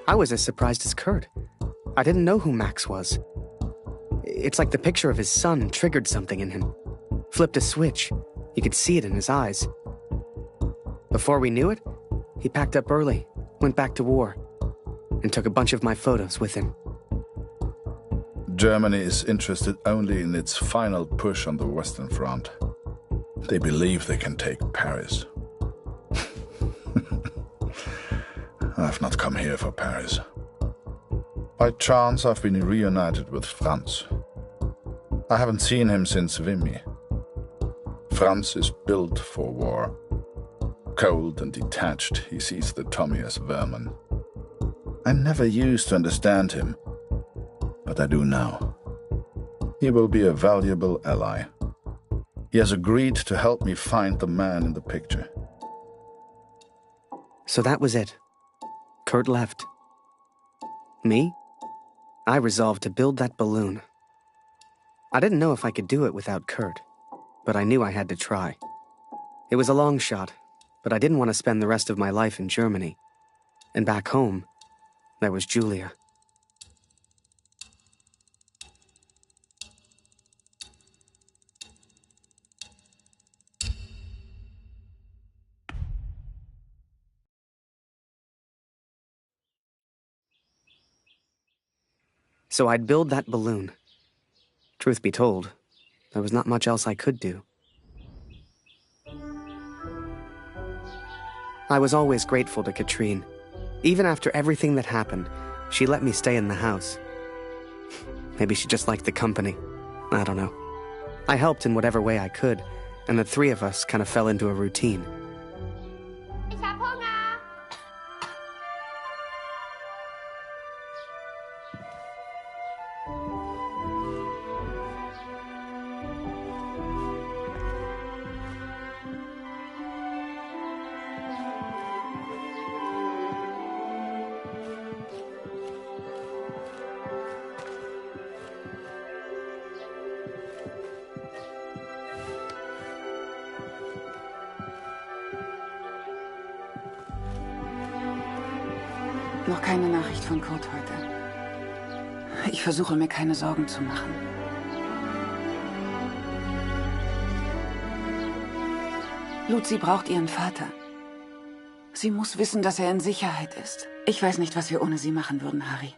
I was as surprised as Kurt. I didn't know who Max was. It's like the picture of his son triggered something in him. Flipped a switch. You could see it in his eyes. Before we knew it, he packed up early, went back to war, and took a bunch of my photos with him. Germany is interested only in its final push on the Western Front. They believe they can take Paris. I've not come here for Paris. By chance, I've been reunited with Franz. I haven't seen him since Vimy. Franz is built for war. Cold and detached, he sees the Tommy as vermin. I never used to understand him, but I do now. He will be a valuable ally. He has agreed to help me find the man in the picture. So that was it. Kurt left. Me? I resolved to build that balloon. I didn't know if I could do it without Kurt, but I knew I had to try. It was a long shot, but I didn't want to spend the rest of my life in Germany. And back home, there was Julia. So I'd build that balloon. Truth be told, there was not much else I could do. I was always grateful to Katrine. Even after everything that happened, she let me stay in the house. Maybe she just liked the company. I don't know. I helped in whatever way I could, and the three of us kind of fell into a routine. Ich hab Hunger! Noch keine Nachricht von Kurt heute. Ich versuche mir keine Sorgen zu machen. Luzi braucht ihren Vater. Sie muss wissen, dass er in Sicherheit ist. Ich weiß nicht, was wir ohne sie machen würden, Harry.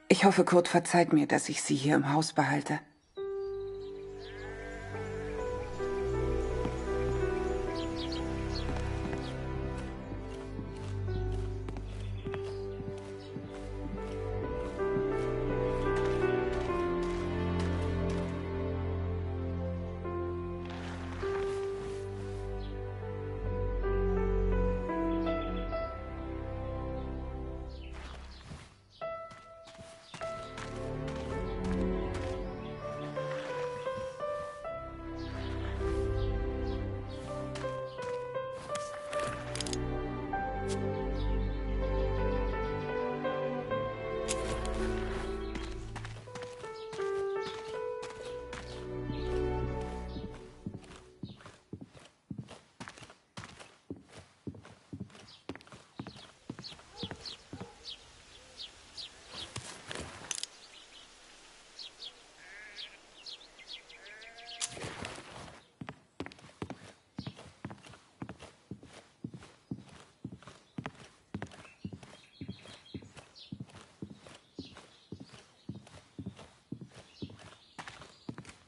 Ich hoffe, Kurt verzeiht mir, dass ich sie hier im Haus behalte.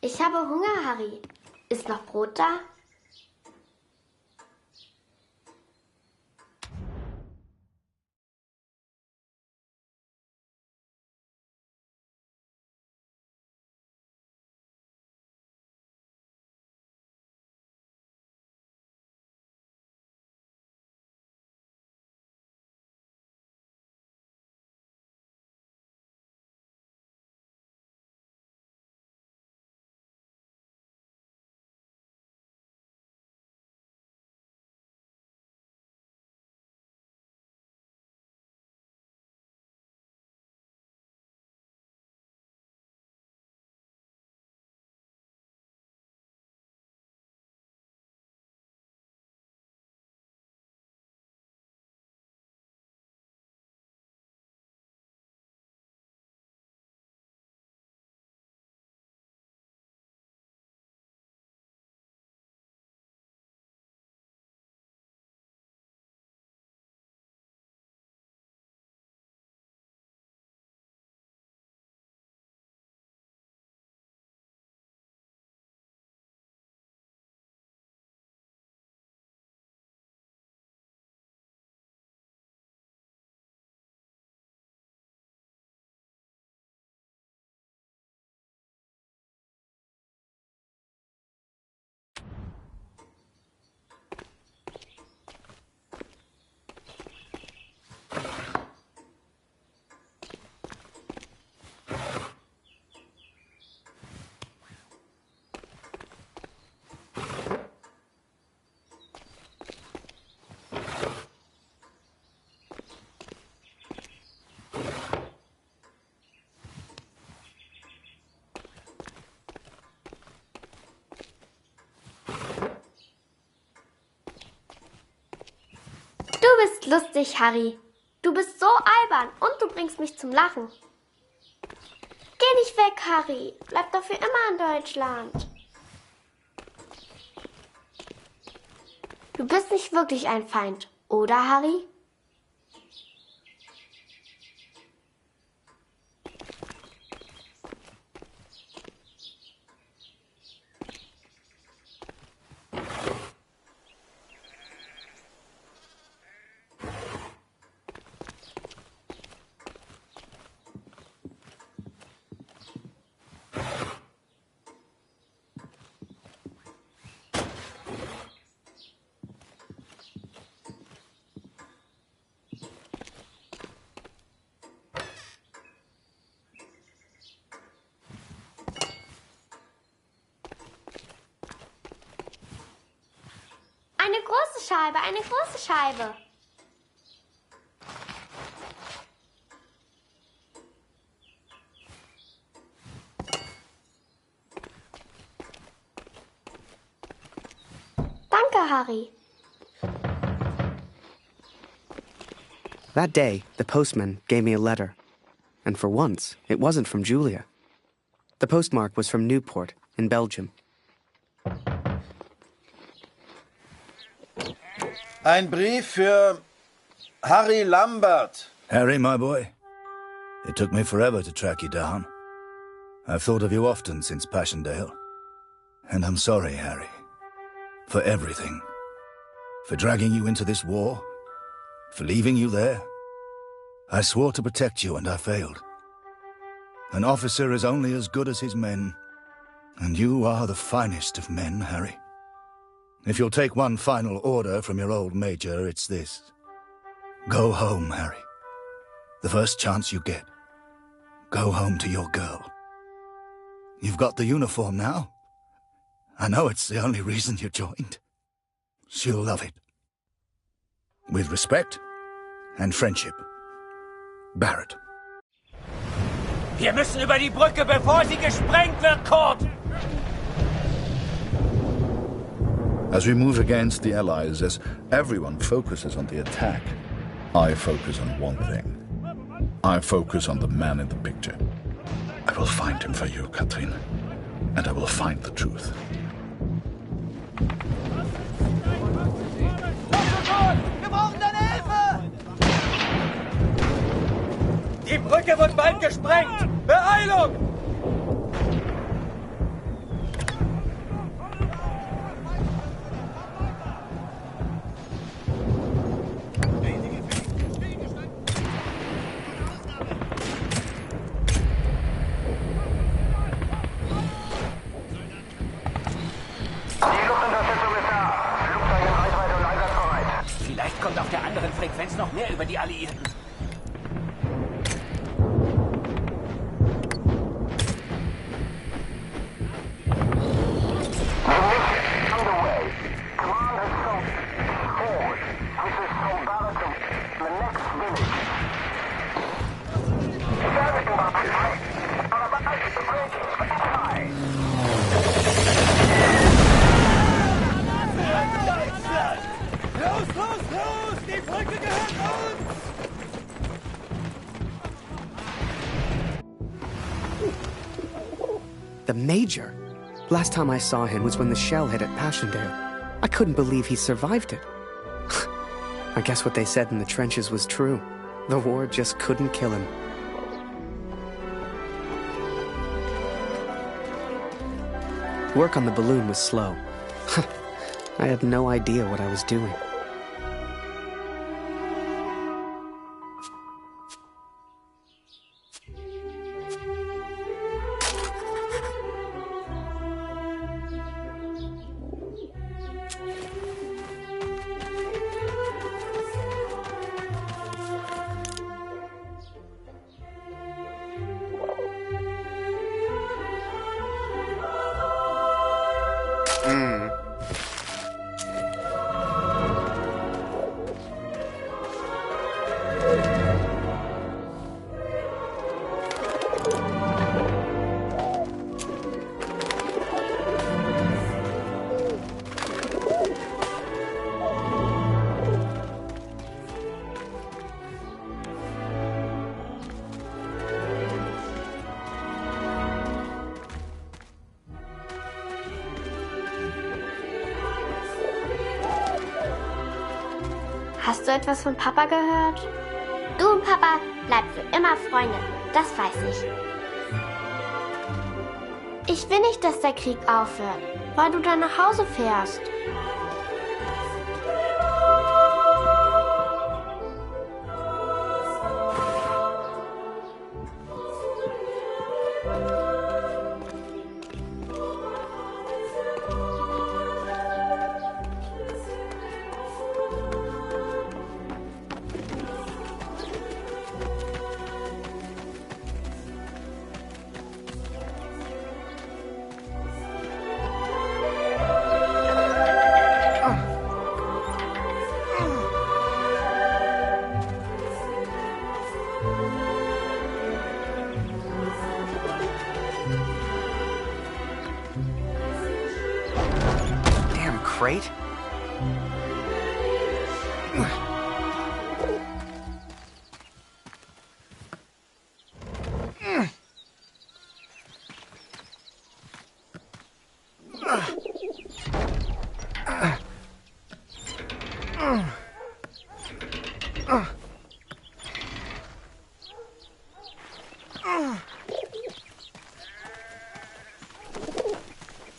Ich habe Hunger, Harry. Ist noch Brot da? lustig, Harry. Du bist so albern und du bringst mich zum Lachen. Geh nicht weg, Harry. Bleib doch für immer in Deutschland. Du bist nicht wirklich ein Feind, oder, Harry? Eine große Scheibe, eine große Scheibe. Danke, Harry. That day, the postman gave me a letter. And for once, it wasn't from Julia. The postmark was from Newport, in Belgium. Ein Brief für Harry Lambert. Harry, my boy. It took me forever to track you down. I've thought of you often since Passchendaele. And I'm sorry, Harry. For everything. For dragging you into this war. For leaving you there. I swore to protect you and I failed. An officer is only as good as his men. And you are the finest of men, Harry. If you'll take one final order from your old major, it's this. Go home, Harry. The first chance you get. Go home to your girl. You've got the uniform now. I know it's the only reason you joined. She'll love it. With respect and friendship. Barrett. Wir müssen über die Brücke, bevor sie gesprengt wird, Kurt! As we move against the Allies, as everyone focuses on the attack, I focus on one thing. I focus on the man in the picture. I will find him for you, Katrin. And I will find the truth. Wir brauchen deine Hilfe! Die Brücke wird bald gesprengt! Beeilung! Vielleicht kommt auf der anderen Frequenz noch mehr über die Alliierten. The Major? Last time I saw him was when the shell hit at Passchendaele. I couldn't believe he survived it. I guess what they said in the trenches was true. The war just couldn't kill him. Work on the balloon was slow. I had no idea what I was doing. Hast du etwas von Papa gehört? Du und Papa bleibt für immer Freunde, das weiß ich. Ich will nicht, dass der Krieg aufhört, weil du dann nach Hause fährst. Damn crate.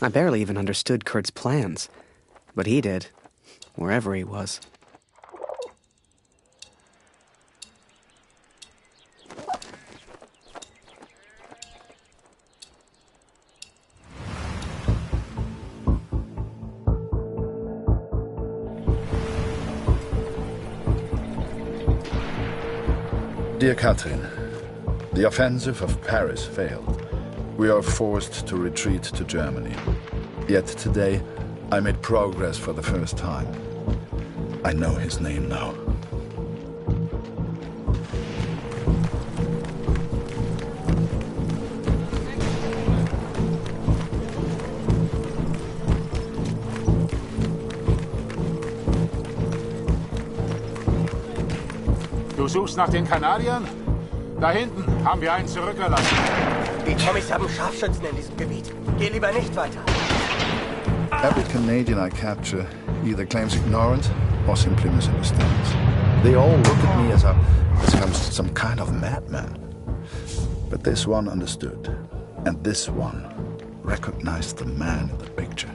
I barely even understood Kurt's plans, but he did, wherever he was. Dear Catherine, the offensive of Paris failed. We are forced to retreat to Germany. Yet today, I made progress for the first time. I know his name now. Du suchst nach den Kanadiern? Da hinten haben wir einen zurückgelassen. Die Tommys haben Scharfschützen in diesem Gebiet. Geh lieber nicht weiter. Every Canadian I capture either claims ignorance or simply misunderstands. They all look at me as if I'm some kind of madman. But this one understood, and this one recognized the man in the picture.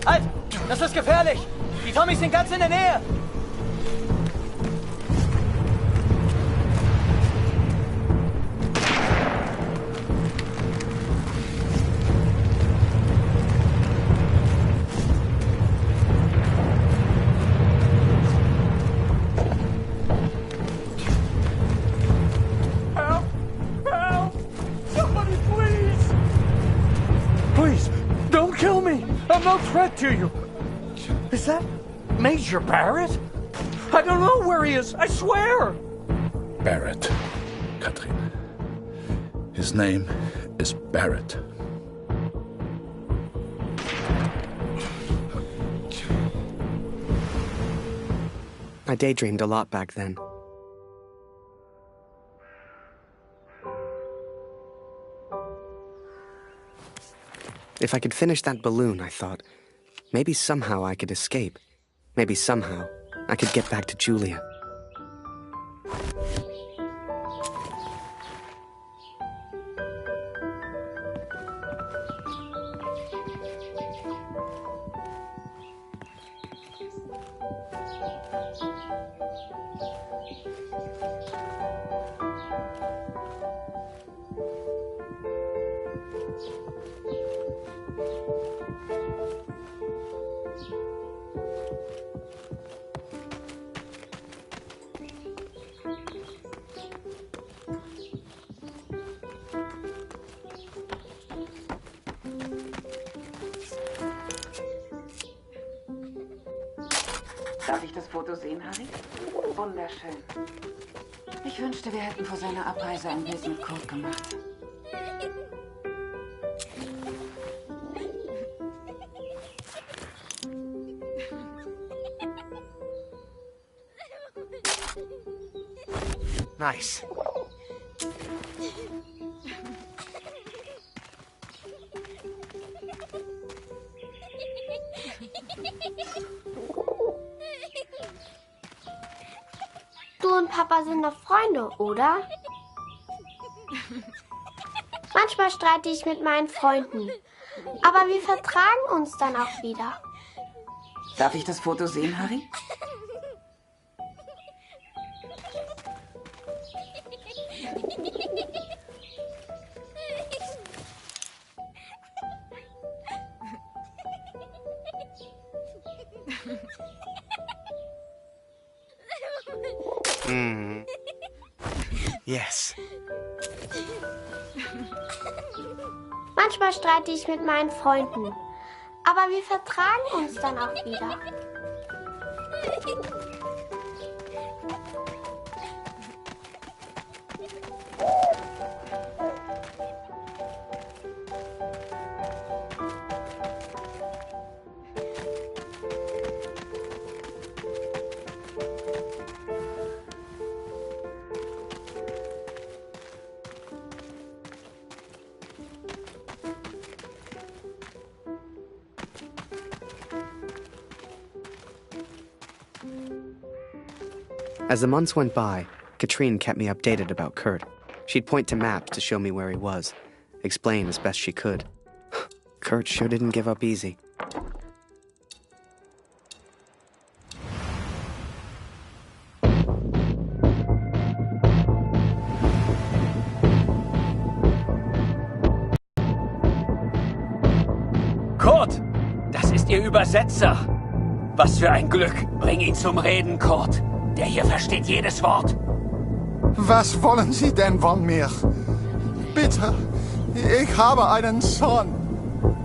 Halt! Das ist gefährlich! Die Tommys sind ganz in der Nähe! No threat to you. Is that Major Barrett? I don't know where he is, I swear. Barrett, Catherine. His name is Barrett. I daydreamed a lot back then. If I could finish that balloon, I thought, maybe somehow I could escape. Maybe somehow I could get back to Julia. Darf ich das Foto sehen, Harry? Wunderschön. Ich wünschte, wir hätten vor seiner Abreise ein Bild mit Kurt gemacht. Nice. Du und Papa sind noch Freunde, oder? Manchmal streite ich mit meinen Freunden. Aber wir vertragen uns dann auch wieder. Darf ich das Foto sehen, Harry? Yes. Manchmal streite ich mit meinen Freunden. Aber wir vertragen uns dann auch wieder. As the months went by, Katrine kept me updated about Kurt. She'd point to maps to show me where he was, explain as best she could. Kurt sure didn't give up easy. Kurt, das ist Ihr Übersetzer. Was für ein Glück. Bring ihn zum Reden, Kurt. Der hier versteht jedes Wort. Was wollen Sie denn von mir? Bitte, ich habe einen Sohn.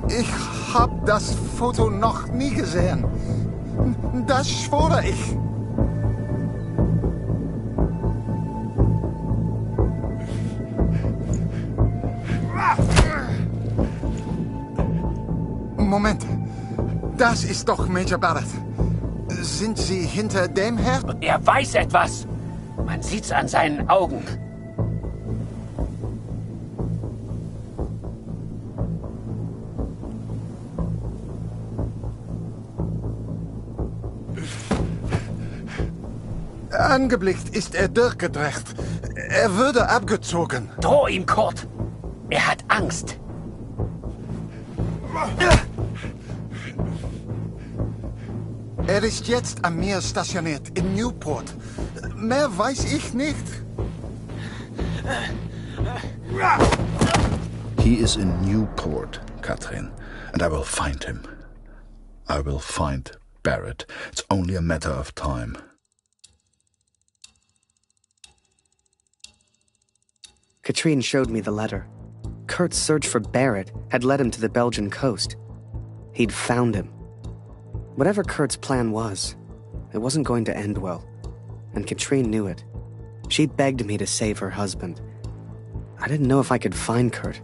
Ich habe das Foto noch nie gesehen. Das schwöre ich. Moment, das ist doch Major Barrett. Sind Sie hinter dem her? Er weiß etwas. Man sieht's an seinen Augen. Angeblickt ist er durchgedreht. Er würde abgezogen. Droh ihm, Kurt. Er hat Angst. Er ist jetzt am Meer stationiert, in Newport. Mehr weiß ich nicht. He is in Newport, Katrin, and I will find him. I will find Barrett. It's only a matter of time. Katrine showed me the letter. Kurt's search for Barrett had led him to the Belgian coast. He'd found him. Whatever Kurt's plan was, it wasn't going to end well, and Katrine knew it. She begged me to save her husband. I didn't know if I could find Kurt.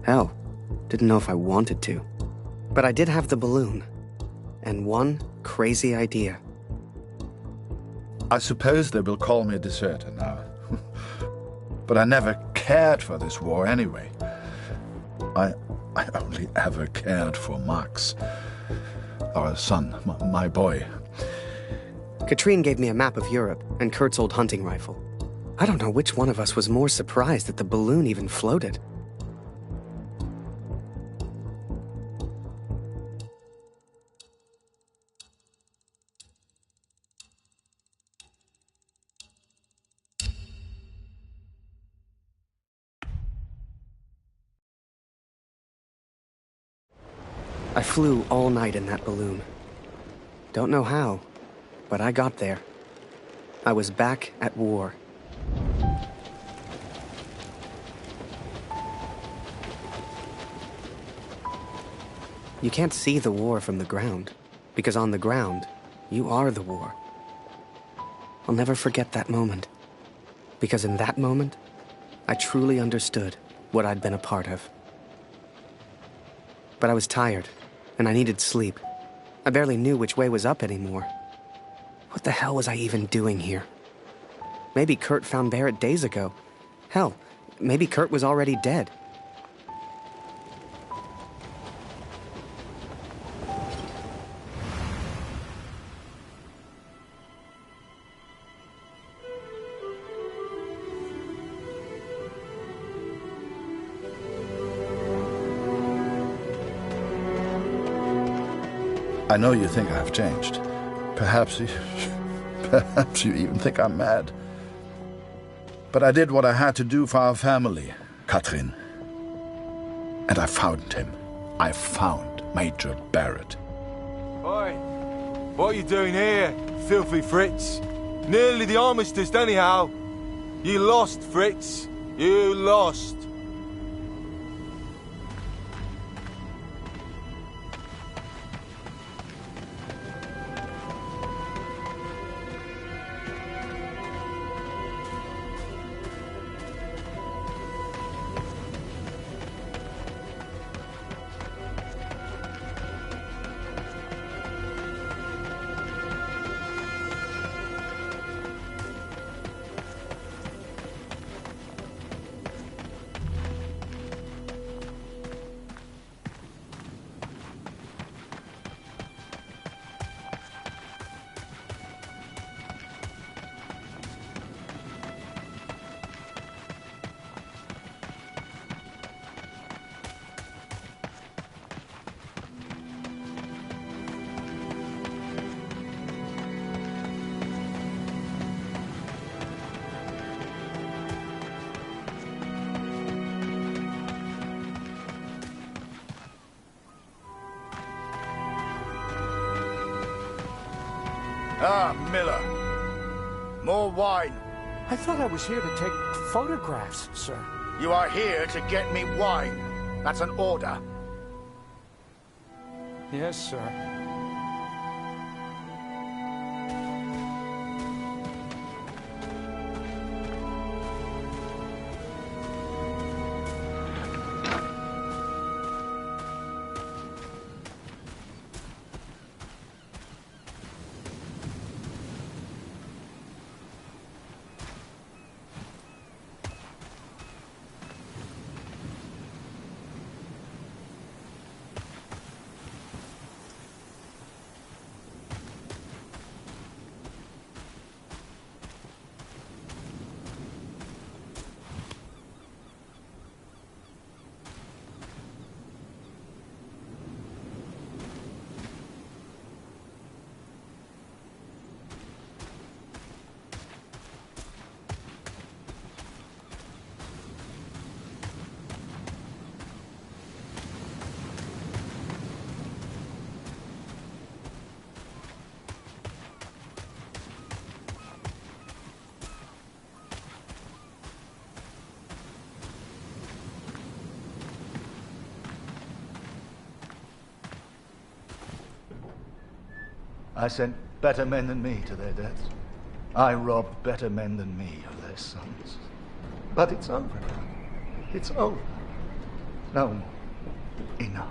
Hell, didn't know if I wanted to. But I did have the balloon, and one crazy idea. I suppose they will call me a deserter now. But I never cared for this war anyway. I only ever cared for Max. Our son, my boy. Katrine gave me a map of Europe and Kurt's old hunting rifle. I don't know which one of us was more surprised that the balloon even floated. I flew all night in that balloon. Don't know how, but I got there. I was back at war. You can't see the war from the ground, because on the ground, you are the war. I'll never forget that moment, because in that moment, I truly understood what I'd been a part of. But I was tired, and I needed sleep. I barely knew which way was up anymore. What the hell was I even doing here? Maybe Kurt found Barrett days ago. Hell, maybe Kurt was already dead. I know you think I've changed. Perhaps you even think I'm mad. But I did what I had to do for our family, Katrin. And I found him. I found Major Barrett. Oi, what are you doing here, filthy Fritz? Nearly the armistice, anyhow. You lost, Fritz. You lost. Ah, Miller. More wine. I thought I was here to take photographs, sir. You are here to get me wine. That's an order. Yes, sir. I sent better men than me to their deaths. I robbed better men than me of their sons. But it's over. It's over. No more. Enough.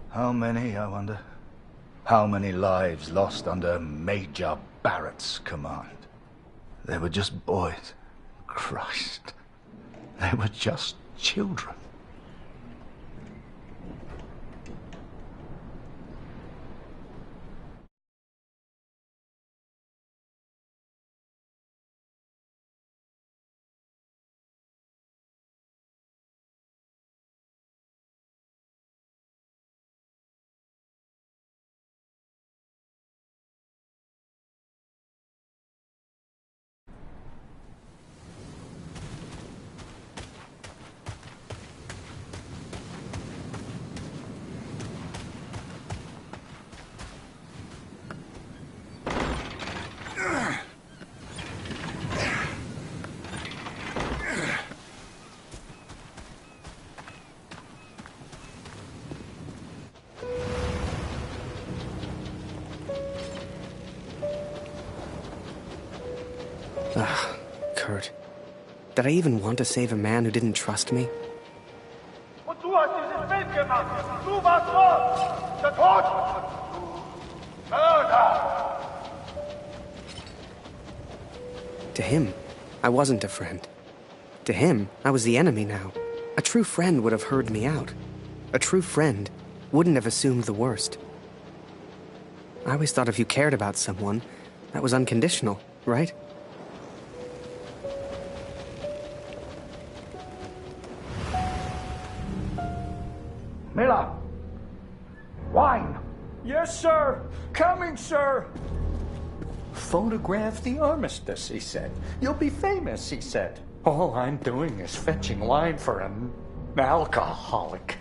How many, I wonder? How many lives lost under Major Barrett's command? They were just boys. Christ. They were just children. Kurt. Did I even want to save a man who didn't trust me? Und du hast dieses Bild gemacht. Du warst dort. Der Tod. Mörder. To him, I wasn't a friend. To him, I was the enemy now. A true friend would have heard me out. A true friend wouldn't have assumed the worst. I always thought if you cared about someone, that was unconditional, right? Miller! Wine! Yes, sir! Coming, sir! Photograph the armistice, he said. You'll be famous, he said. All I'm doing is fetching wine for an alcoholic.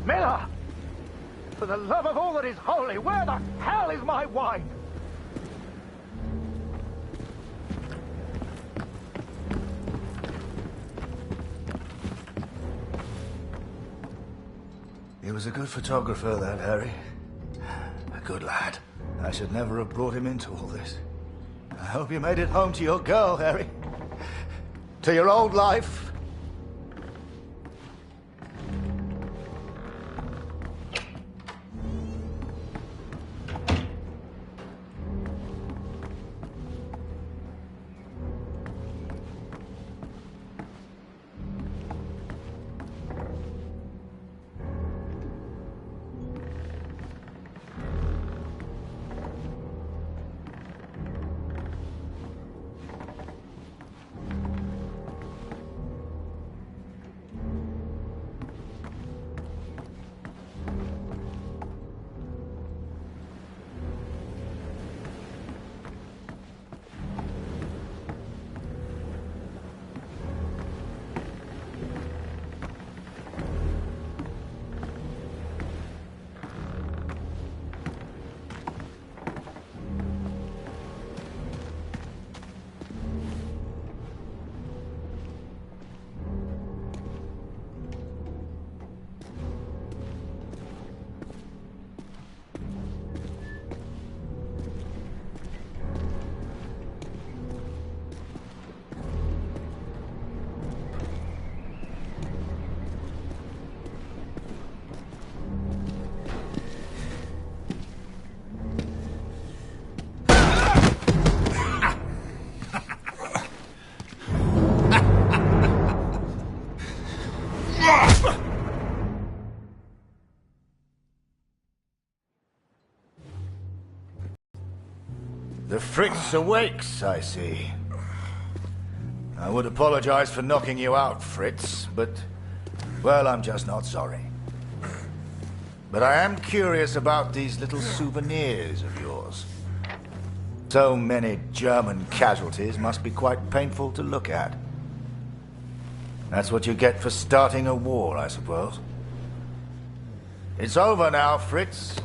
Miller! For the love of all that is holy, where the hell is my wine? He was a good photographer, that Harry. A good lad. I should never have brought him into all this. I hope you made it home to your girl, Harry. To your old life. The Fritz awakes, I see. I would apologize for knocking you out, Fritz, but, well, I'm just not sorry. But I am curious about these little souvenirs of yours. So many German casualties must be quite painful to look at. That's what you get for starting a war, I suppose. It's over now, Fritz.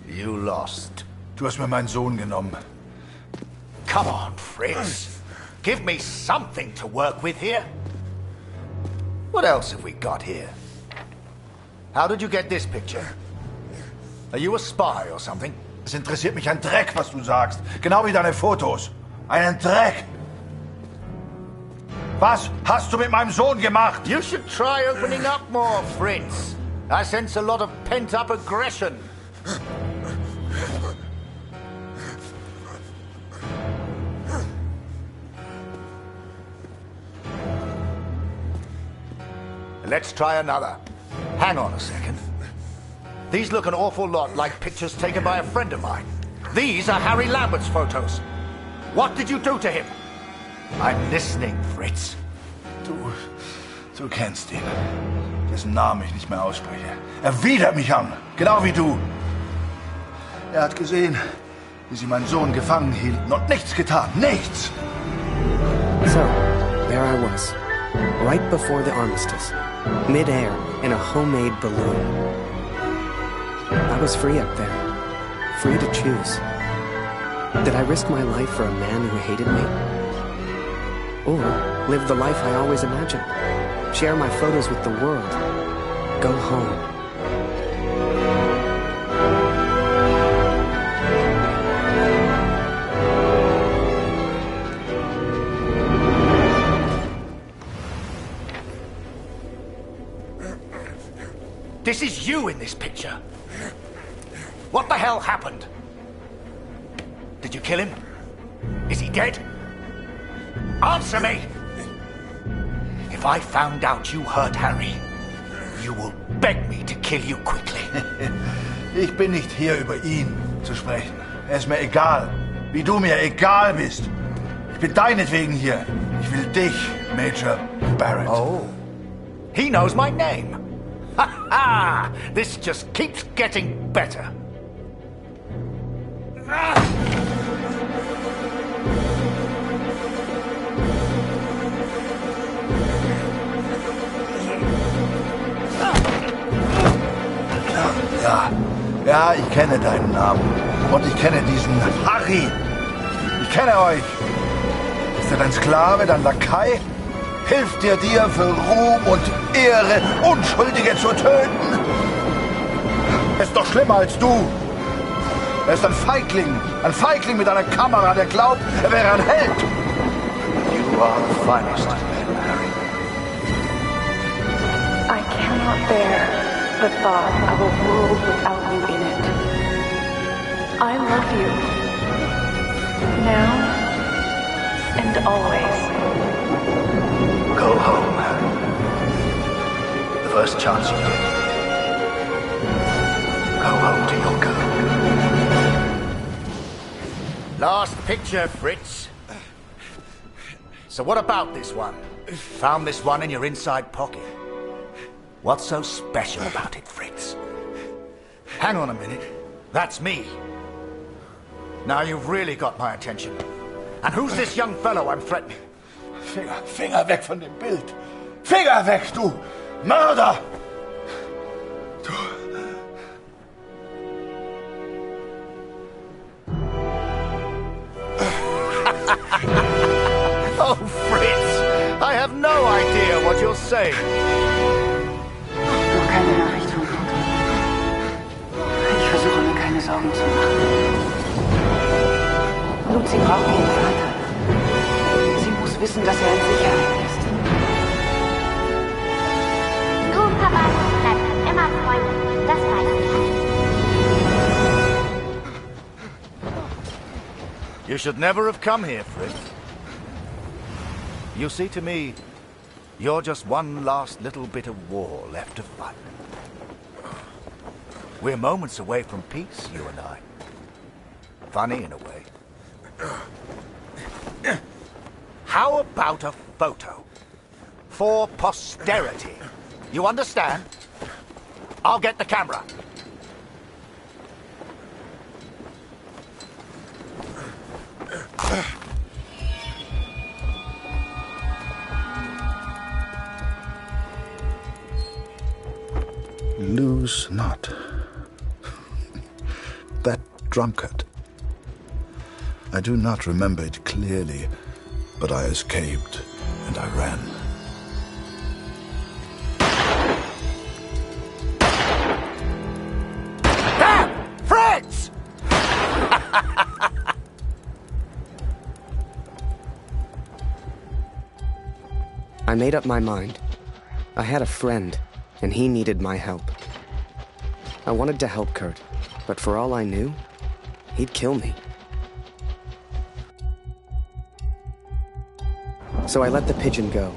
You lost. Du hast mir meinen Sohn genommen. Come on, Fritz. Give me something to work with here. What else have we got here? How did you get this picture? Are you a spy or something? Es interessiert mich ein Dreck, was du sagst. Genau wie deine Fotos. Einen Dreck. Was hast du mit meinem Sohn gemacht? You should try opening up more, Fritz. I sense a lot of pent-up aggression. Let's try another. Hang on a second. These look an awful lot like pictures taken by a friend of mine. These are Harry Lambert's photos. What did you do to him? I'm listening, Fritz. Du kennst ihn. Dessen Namen ich nicht mehr ausspreche. Er widert mich an, genau wie du. Er hat gesehen, wie sie meinen Sohn gefangen hielten und nichts getan. Nichts! So, there I was, right before the armistice, mid-air in a homemade balloon. I was free up there, free to choose. Did I risk my life for a man who hated me? Or live the life I always imagined? Share my photos with the world? Go home? This is you in this picture. What the hell happened? Did you kill him? Is he dead? Answer me! If I found out you hurt Harry, you will beg me to kill you quickly. Ich bin nicht hier, über ihn zu sprechen. Er ist mir egal, wie du mir egal bist. Ich bin deinetwegen hier. Ich will dich, Major Barrett. Oh, he knows my name. Ha ha! This just keeps getting better. Ja, ich kenne deinen Namen. Und ich kenne diesen Harry. Ich kenne euch. Ist er dein Sklave, dein Lakai? Hilft dir für Ruhm und Ehre, Unschuldige zu töten? Er ist doch schlimmer als du. Er ist ein Feigling mit einer Kamera, der glaubt, er wäre ein Held. You are the finest man, Harry. I cannot bear the thought of a world without you in it. I love you. Now and always. Go home, Harry. The first chance you get. Go home to your girl. Last picture, Fritz. So what about this one? Found this one in your inside pocket. What's so special about it, Fritz? Hang on a minute. That's me. Now you've really got my attention. And who's this young fellow I'm threatening? Finger weg von dem Bild. Finger weg, du Mörder! Du... Oh, Fritz! I have no idea what you're saying. Noch keine Nachricht von Kurt. Ich versuche mir keine Sorgen zu machen. Lucy braucht ihren Vater. Sie muss wissen, dass er in Sicherheit ist. Du und Papa bleiben immer Freunde. Das weiß ich. You should never have come here, Fritz. You see, to me, you're just one last little bit of war left to fight. We're moments away from peace, you and I. Funny in a way. How about a photo? For posterity. You understand? I'll get the camera. Lose not. That drunkard. I do not remember it clearly, but I escaped and I ran. I made up my mind. I had a friend, and he needed my help. I wanted to help Kurt, but for all I knew, he'd kill me. So I let the pigeon go.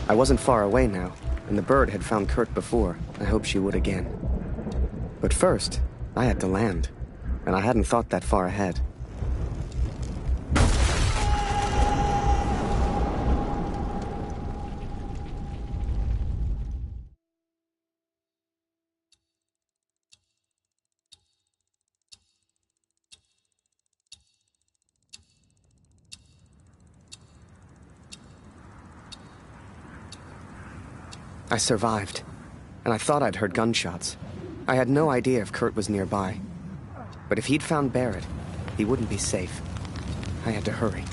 I wasn't far away now, and the bird had found Kurt before. I hoped she would again. But first, I had to land, and I hadn't thought that far ahead. I survived, and I thought I'd heard gunshots. I had no idea if Kurt was nearby. But if he'd found Barrett, he wouldn't be safe. I had to hurry.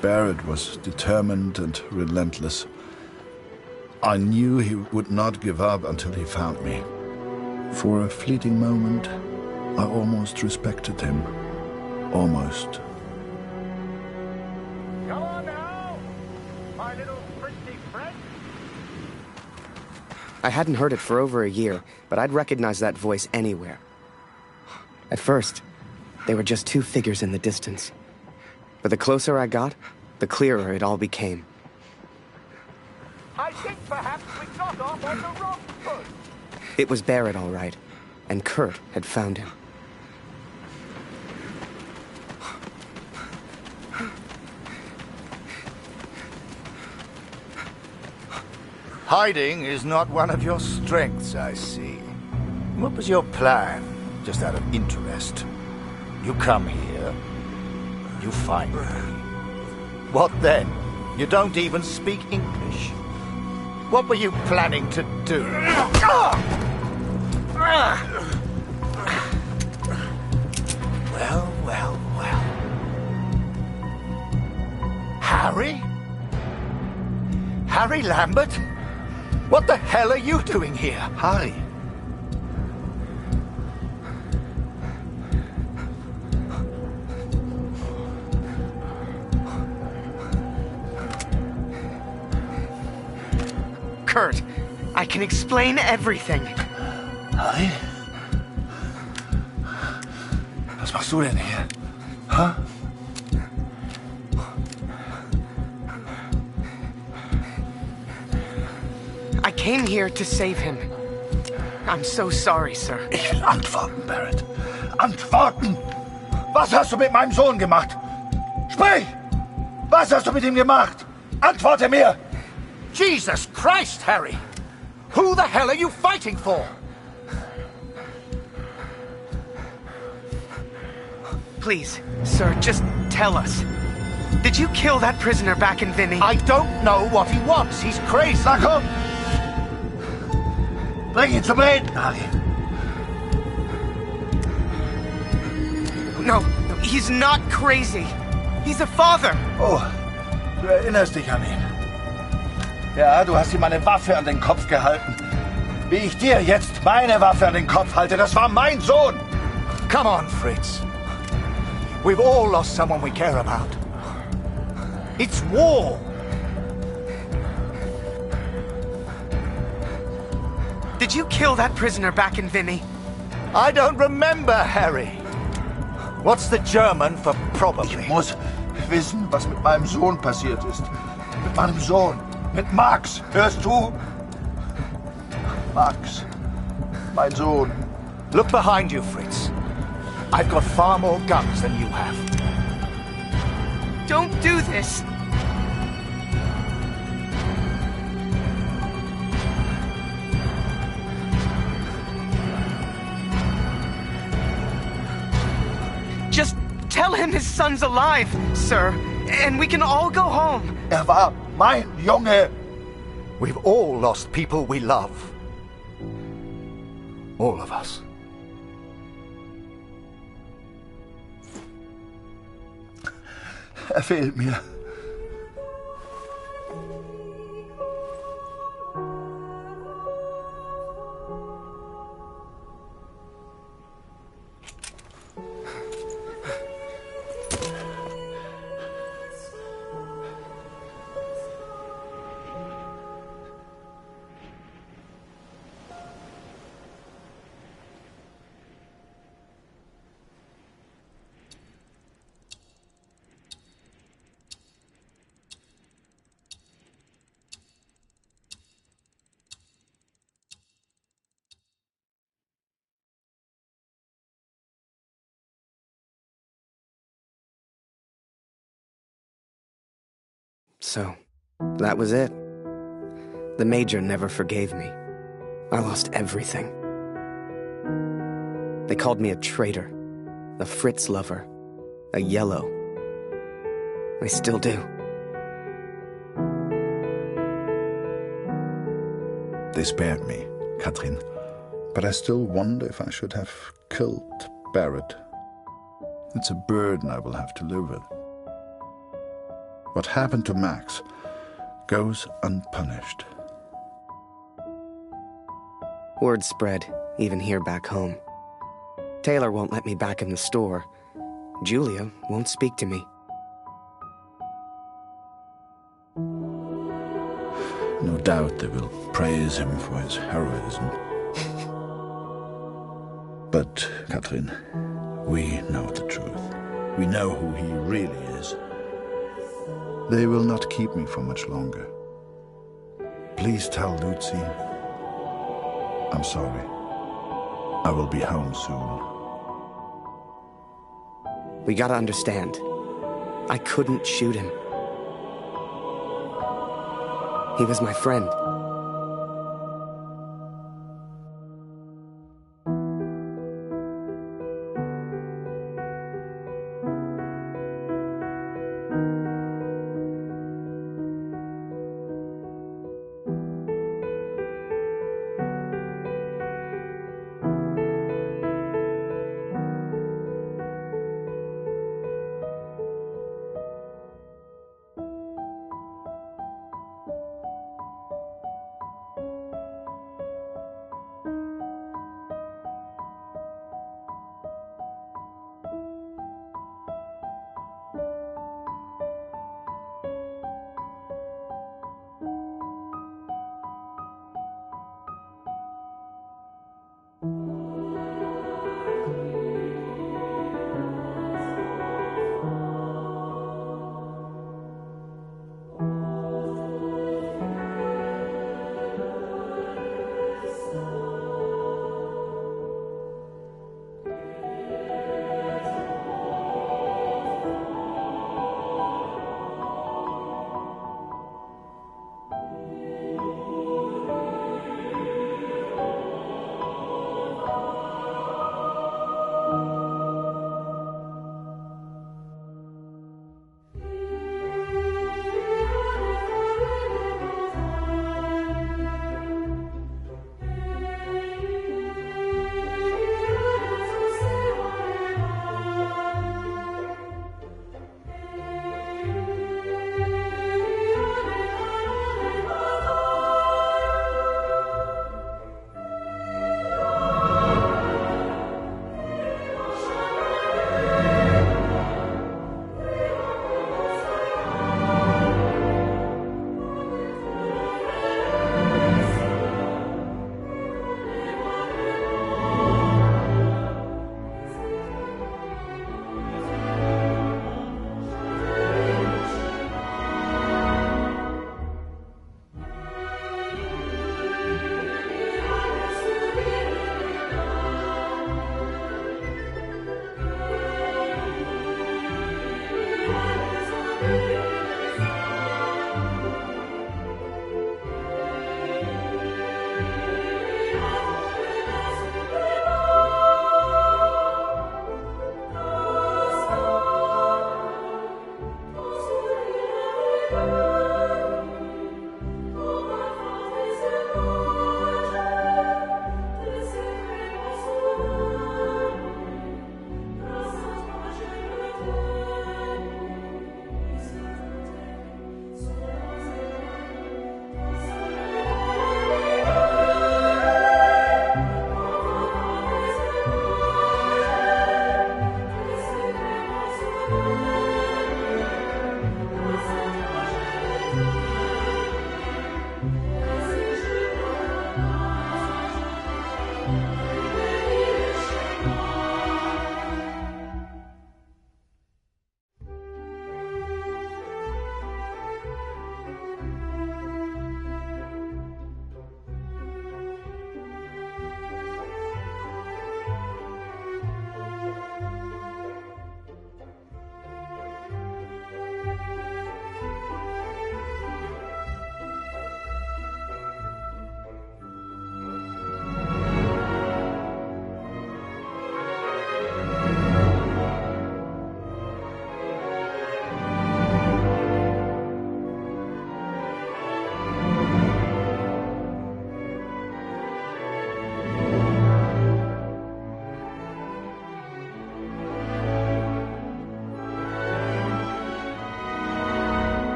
Barrett was determined and relentless. I knew he would not give up until he found me. For a fleeting moment, I almost respected him. Almost. Come on now, my little pretty friend. I hadn't heard it for over a year, but I'd recognize that voice anywhere. At first, they were just two figures in the distance. But the closer I got, the clearer it all became. I think perhaps we got off on the wrong foot. It was Barrett, all right, and Kurt had found him. Hiding is not one of your strengths, I see. What was your plan, just out of interest? You come here, you find me. What then? You don't even speak English. What were you planning to do? Well, well, well. Harry? Harry Lambert? What the hell are you doing here? Harry. Kurt, I can explain everything. Harry? Was machst du denn hier? Huh? I came here to save him. I'm so sorry, sir. Ich will antworten, Barrett. Antworten! Was hast du mit meinem Sohn gemacht? Sprich! Was hast du mit ihm gemacht? Antworte mir! Jesus Christ, Harry! Who the hell are you fighting for? Please, sir, just tell us. Did you kill that prisoner back in Vinny? I don't know what he wants. He's crazy. Na komm! Bring ihn zum Reden, Harry. No, he's not crazy. He's a father. Oh, du erinnerst dich an ihn. Ja, du hast ihm eine Waffe an den Kopf gehalten. Wie ich dir jetzt meine Waffe an den Kopf halte, das war mein Sohn. Come on, Fritz. We've all lost someone we care about. It's war. Did you kill that prisoner back in Vimy? I don't remember, Harry. What's the German for probably? Ich muss wissen, was mit meinem Sohn passiert ist. Mit meinem Sohn. Mit Max. Hörst du? Max. Mein Sohn. Look behind you, Fritz. I've got far more guns than you have. Don't do this. Just tell him his son's alive, sir, and we can all go home. War mein Junge. We've all lost people we love. All of us. Fehlt mir. So, that was it. The Major never forgave me. I lost everything. They called me a traitor, a Fritz lover, a yellow. They still do. They spared me, Katrin. But I still wonder if I should have killed Barrett. It's a burden I will have to live with. What happened to Max goes unpunished. Word spread, even here back home. Taylor won't let me back in the store. Julia won't speak to me. No doubt they will praise him for his heroism. But, Katrin, we know the truth. We know who he really is. They will not keep me for much longer. Please tell Lucy I'm sorry. I will be home soon. We gotta understand. I couldn't shoot him. He was my friend.